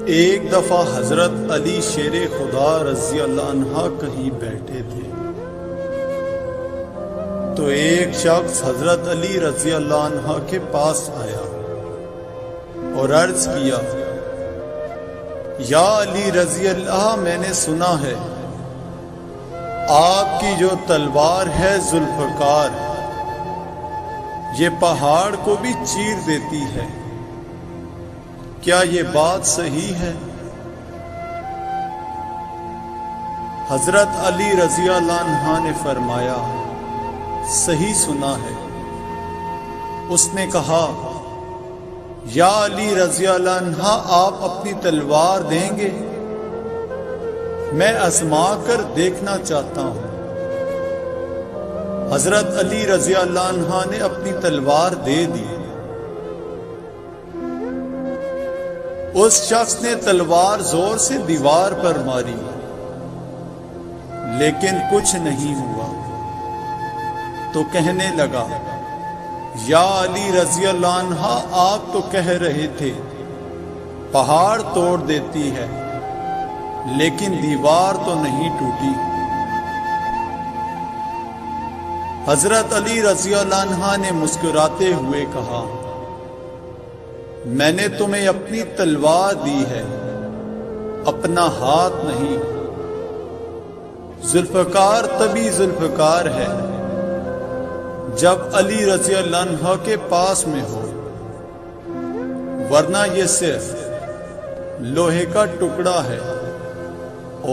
ایک دفعہ حضرت علی شیر خدا رضی اللہ عنہ کہیں بیٹھے تھے تو ایک شخص حضرت علی رضی اللہ عنہ کے پاس آیا اور عرض کیا، یا علی رضی اللہ، میں نے سنا ہے آپ کی جو تلوار ہے ذوالفقار، یہ پہاڑ کو بھی چیر دیتی ہے، کیا یہ بات صحیح ہے؟ حضرت علی رضی اللہ عنہ نے فرمایا، صحیح سنا ہے۔ اس نے کہا، یا علی رضی اللہ عنہ، آپ اپنی تلوار دیں گے؟ میں آزما کر دیکھنا چاہتا ہوں۔ حضرت علی رضی اللہ عنہ نے اپنی تلوار دے دی۔ اس شخص نے تلوار زور سے دیوار پر ماری، لیکن کچھ نہیں ہوا، تو کہنے لگا، یا علی رضی اللہ عنہ، آپ تو کہہ رہے تھے پہاڑ توڑ دیتی ہے، لیکن دیوار تو نہیں ٹوٹی۔ حضرت علی رضی اللہ عنہ نے مسکراتے ہوئے کہا، میں نے تمہیں اپنی تلوار دی ہے، اپنا ہاتھ نہیں۔ ذوالفقار تبھی ذوالفقار ہے جب علی رضی اللہ عنہ کے پاس میں ہو، ورنہ یہ صرف لوہے کا ٹکڑا ہے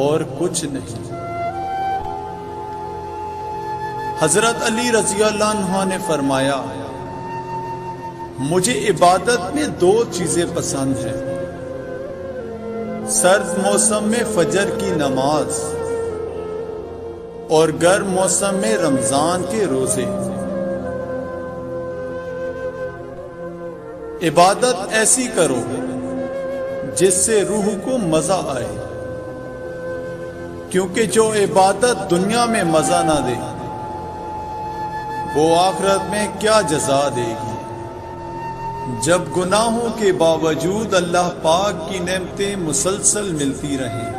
اور کچھ نہیں۔ حضرت علی رضی اللہ عنہ نے فرمایا، مجھے عبادت میں دو چیزیں پسند ہیں، سرد موسم میں فجر کی نماز اور گرم موسم میں رمضان کے روزے۔ عبادت ایسی کرو جس سے روح کو مزہ آئے، کیونکہ جو عبادت دنیا میں مزہ نہ دے وہ آخرت میں کیا جزا دے گی۔ جب گناہوں کے باوجود اللہ پاک کی نعمتیں مسلسل ملتی رہیں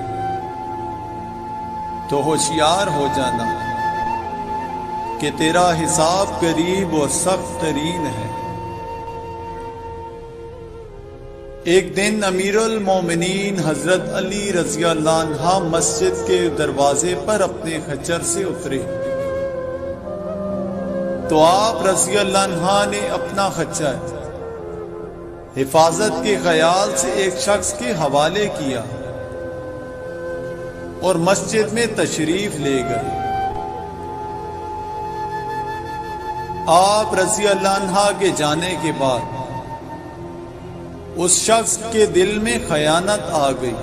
تو ہوشیار ہو جانا کہ تیرا حساب قریب اور سخت ترین ہے۔ ایک دن امیر المومنین حضرت علی رضی اللہ عنہ مسجد کے دروازے پر اپنے خچر سے اترے تو آپ رضی اللہ عنہ نے اپنا خچر حفاظت کے خیال سے ایک شخص کے حوالے کیا اور مسجد میں تشریف لے گئے۔ آپ رضی اللہ عنہ کے جانے کے بعد اس شخص کے دل میں خیانت آ گئی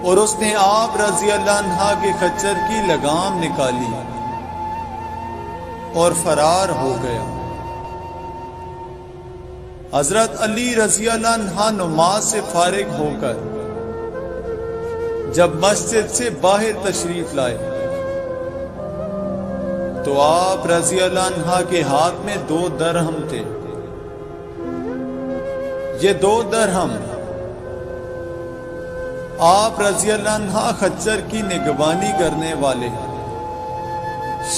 اور اس نے آپ رضی اللہ عنہ کے خچر کی لگام نکالی اور فرار ہو گیا۔ حضرت علی رضی اللہ عنہ نماز سے فارغ ہو کر جب مسجد سے باہر تشریف لائے تو آپ رضی اللہ عنہ کے ہاتھ میں 2 درہم تھے۔ یہ 2 درہم آپ رضی اللہ عنہ خچر کی نگبانی کرنے والے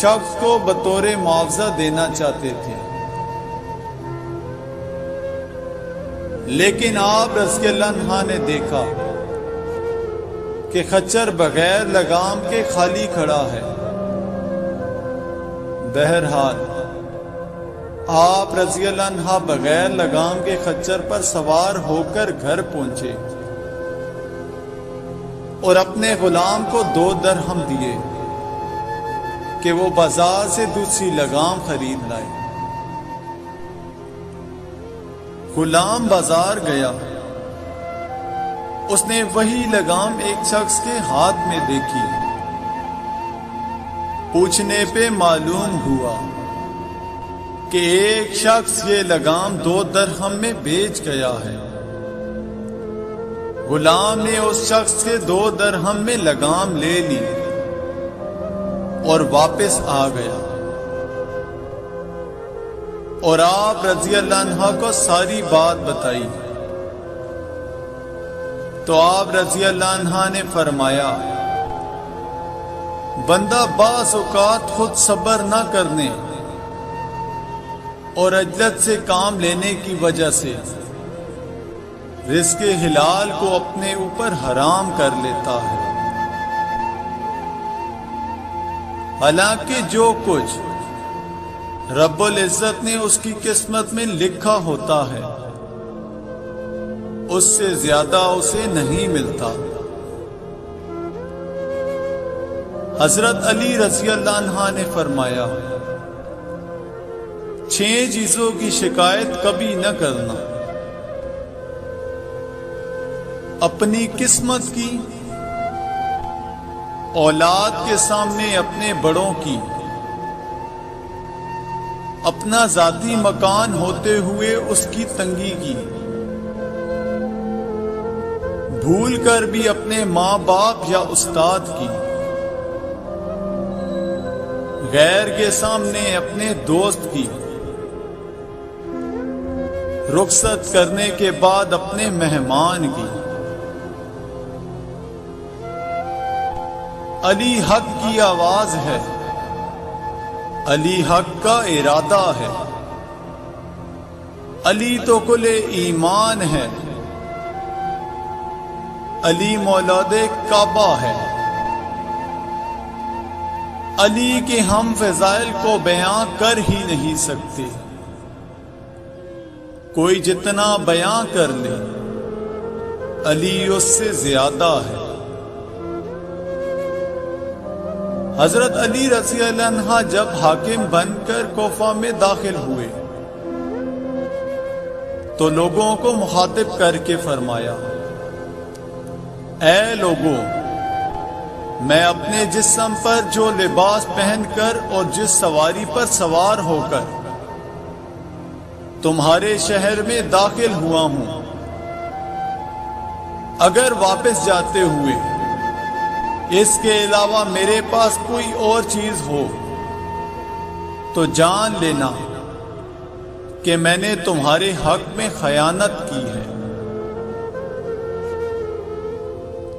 شخص کو بطور معاوضہ دینا چاہتے تھے، لیکن آپ رضی اللہ عنہ نے دیکھا کہ خچر بغیر لگام کے خالی کھڑا ہے۔ بہرحال آپ رضی اللہ عنہ بغیر لگام کے خچر پر سوار ہو کر گھر پہنچے اور اپنے غلام کو 2 درہم دیے کہ وہ بازار سے دوسری لگام خرید لائے۔ غلام بازار گیا، اس نے وہی لگام ایک شخص کے ہاتھ میں دیکھی۔ پوچھنے پہ معلوم ہوا کہ ایک شخص یہ لگام 2 درہم میں بیچ گیا ہے۔ غلام نے اس شخص سے 2 درہم میں لگام لے لی اور واپس آ گیا اور آپ رضی اللہ عنہ کو ساری بات بتائی۔ تو آپ رضی اللہ عنہ نے فرمایا بندہ بعض اوقات خود صبر نہ کرنے اور عجلت سے کام لینے کی وجہ سے رزق حلال کو اپنے اوپر حرام کر لیتا ہے، حالانکہ جو کچھ رب العزت نے اس کی قسمت میں لکھا ہوتا ہے اس سے زیادہ اسے نہیں ملتا۔ حضرت علی رضی اللہ عنہ نے فرمایا 6 چیزوں کی شکایت کبھی نہ کرنا: اپنی قسمت کی، اولاد کے سامنے اپنے بڑوں کی، اپنا ذاتی مکان ہوتے ہوئے اس کی تنگی کی، بھول کر بھی اپنے ماں باپ یا استاد کی، غیر کے سامنے اپنے دوست کی، رخصت کرنے کے بعد اپنے مہمان کی۔ علی حق کی آواز ہے، علی حق کا ارادہ ہے، علی تو کل ایمان ہے، علی مولود کعبہ ہے۔ علی کے ہم فضائل کو بیان کر ہی نہیں سکتے، کوئی جتنا بیان کر لے علی اس سے زیادہ ہے۔ حضرت علی رضی اللہ عنہ جب حاکم بن کر کوفہ میں داخل ہوئے تو لوگوں کو مخاطب کر کے فرمایا، اے لوگوں، میں اپنے جسم پر جو لباس پہن کر اور جس سواری پر سوار ہو کر تمہارے شہر میں داخل ہوا ہوں، اگر واپس جاتے ہوئے اس کے علاوہ میرے پاس کوئی اور چیز ہو تو جان لینا کہ میں نے تمہارے حق میں خیانت کی ہے۔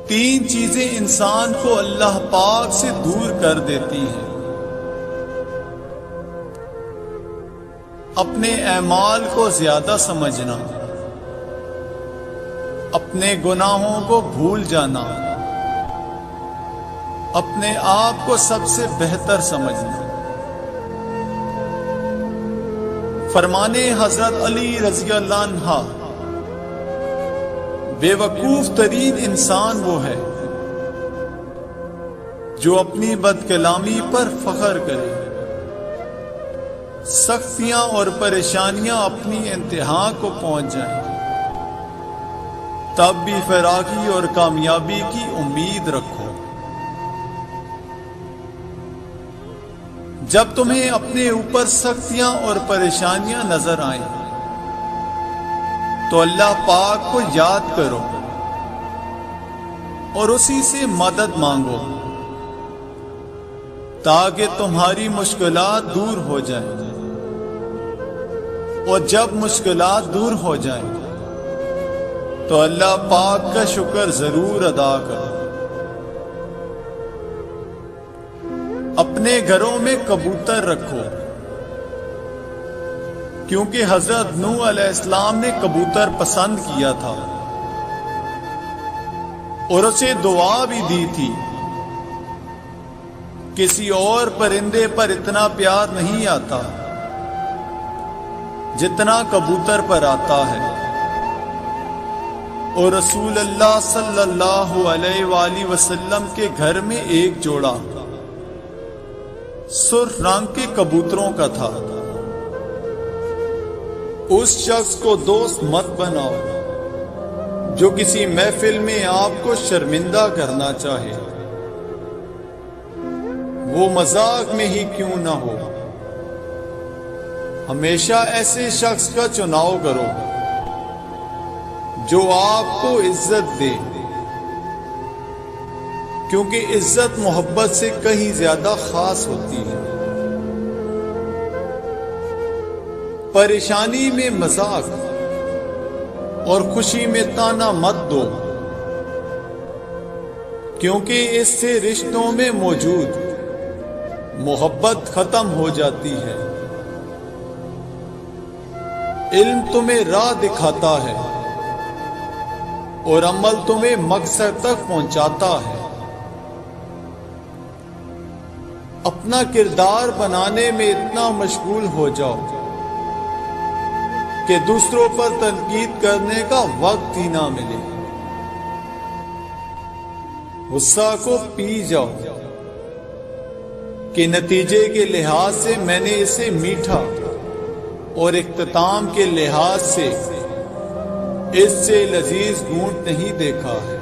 3 چیزیں انسان کو اللہ پاک سے دور کر دیتی ہیں: اپنے اعمال کو زیادہ سمجھنا، اپنے گناہوں کو بھول جانا، اپنے آپ کو سب سے بہتر سمجھنا۔ فرمانے حضرت علی رضی اللہ عنہ، بے وقوف ترین انسان وہ ہے جو اپنی بد کلامی پر فخر کرے، سختیاں اور پریشانیاں اپنی انتہا کو پہنچ جائیں تب بھی فراغی اور کامیابی کی امید رکھو۔ جب تمہیں اپنے اوپر سختیاں اور پریشانیاں نظر آئیں تو اللہ پاک کو یاد کرو اور اسی سے مدد مانگو تاکہ تمہاری مشکلات دور ہو جائیں، اور جب مشکلات دور ہو جائیں تو اللہ پاک کا شکر ضرور ادا کرو۔ اپنے گھروں میں کبوتر رکھو، کیونکہ حضرت نوح علیہ السلام نے کبوتر پسند کیا تھا اور اسے دعا بھی دی تھی۔ کسی اور پرندے پر اتنا پیار نہیں آتا جتنا کبوتر پر آتا ہے، اور رسول اللہ صلی اللہ علیہ وآلہ وسلم کے گھر میں ایک جوڑا سرخ رنگ کے کبوتروں کا تھا۔ اس شخص کو دوست مت بناؤ جو کسی محفل میں آپ کو شرمندہ کرنا چاہے، وہ مذاق میں ہی کیوں نہ ہو۔ ہمیشہ ایسے شخص کا چناؤ کرو جو آپ کو عزت دے، کیونکہ عزت محبت سے کہیں زیادہ خاص ہوتی ہے۔ پریشانی میں مذاق اور خوشی میں تانا مت دو، کیونکہ اس سے رشتوں میں موجود محبت ختم ہو جاتی ہے۔ علم تمہیں راہ دکھاتا ہے اور عمل تمہیں مقصد تک پہنچاتا ہے۔ اپنا کردار بنانے میں اتنا مشغول ہو جاؤ کہ دوسروں پر تنقید کرنے کا وقت ہی نہ ملے۔ غصہ کو پی جاؤ کہ نتیجے کے لحاظ سے میں نے اسے میٹھا اور اختتام کے لحاظ سے اس سے لذیذ گھونٹ نہیں دیکھا ہے۔